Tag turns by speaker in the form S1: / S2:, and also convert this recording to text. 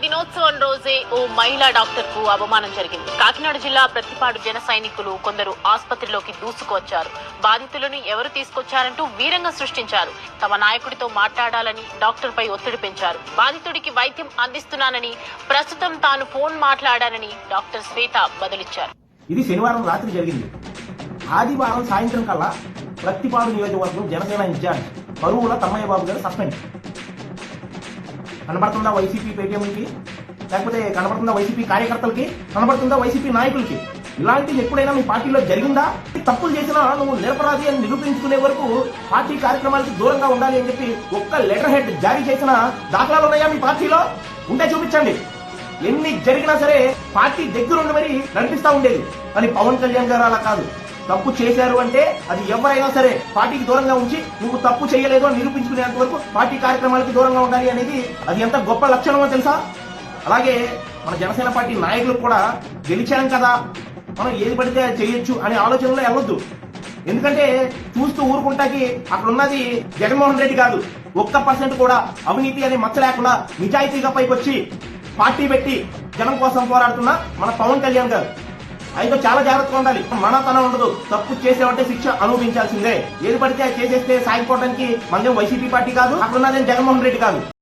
S1: దినోత్సవం రోజే ఓ మహిళా డాక్టర్ కు అవమానం జరిగింది. కాకినాడ జిల్లా ప్రతిపాడు జన సైనికులు కొందరు ఆసుపత్రిలోకి దూసుకొచ్చారు. బాధితులను ఎవరు తీసుకొచ్చారంటూ వీరంగం సృష్టించారు. తమ నాయకుడితో మాట్లాడాలని డాక్టర్ పై ఒత్తిడి పెంచారు. బాధితుడికి వైద్యం అందిస్తున్నానని, ప్రస్తుతం తాను ఫోన్ మాట్లాడానని డాక్టర్ శ్వేత బదులిచ్చారు.
S2: ఇది శనివారం రాత్రి జరిగింది. ఆదివారం సాయంత్రం కల్లా ప్రతిపాడు నియోజకవర్గం జనసేన ఇన్ఛార్జ్ పరువుల తమ్మయ్య బాబు గారు సస్పెండ్. కనబడుతుందా వైసీపీ పేటీఎంకి? లేకపోతే కనబడుతుందా వైసీపీ కార్యకర్తలకి? కనబడుతుందా వైసీపీ నాయకులకి? ఇలాంటిది ఎప్పుడైనా మీ పార్టీలో జరిగిందా? తప్పులు చేసినా నువ్వు నిరపరాధి అని నిరూపించుకునే వరకు పార్టీ కార్యక్రమాలకి దూరంగా ఉండాలి అని చెప్పి ఒక్క లెటర్ హెడ్ జారీ చేసిన దాఖలాలు ఉన్నాయా మీ పార్టీలో? ఉంటే చూపించండి. ఎన్ని జరిగినా సరే పార్టీ దగ్గరుండి మరి నడిపిస్తా ఉండేది. కానీ పవన్ కళ్యాణ్ గారు అలా కాదు. తప్పు చేశారు అంటే అది ఎవరైనా సరే పార్టీకి దూరంగా ఉంచి నువ్వు తప్పు చేయలేదు అని నిరూపించుకునేంత వరకు పార్టీ కార్యక్రమాలకి దూరంగా ఉండాలి అనేది అది ఎంత గొప్ప లక్షణమో తెలుసా? అలాగే మన జనసేన పార్టీ నాయకులకు కూడా గెలిచాం కదా మనం ఏది పడితే చేయొచ్చు అనే ఆలోచనలో వెళ్ళొద్దు. ఎందుకంటే చూస్తూ ఊరుకుంటాకి అక్కడ ఉన్నది జగన్మోహన్ రెడ్డి కాదు. 1% కూడా అవినీతి అనే మచ్చ లేకుండా నిజాయితీగా పైకి వచ్చి పార్టీ పెట్టి జనం కోసం పోరాడుతున్న మన పవన్ కళ్యాణ్ గారు. అయితే చాలా జాగ్రత్తగా ఉండాలి. మనతనం ఉండదు. తప్పు చేసేవంటే శిక్ష అనుభవించాల్సిందే. ఏది పడితే చేసేస్తే సాగిపోవడానికి మనదేం వైసీపీ పార్టీ కాదు, అక్కడ ఉన్నదేం జగన్మోహన్ రెడ్డి కాదు.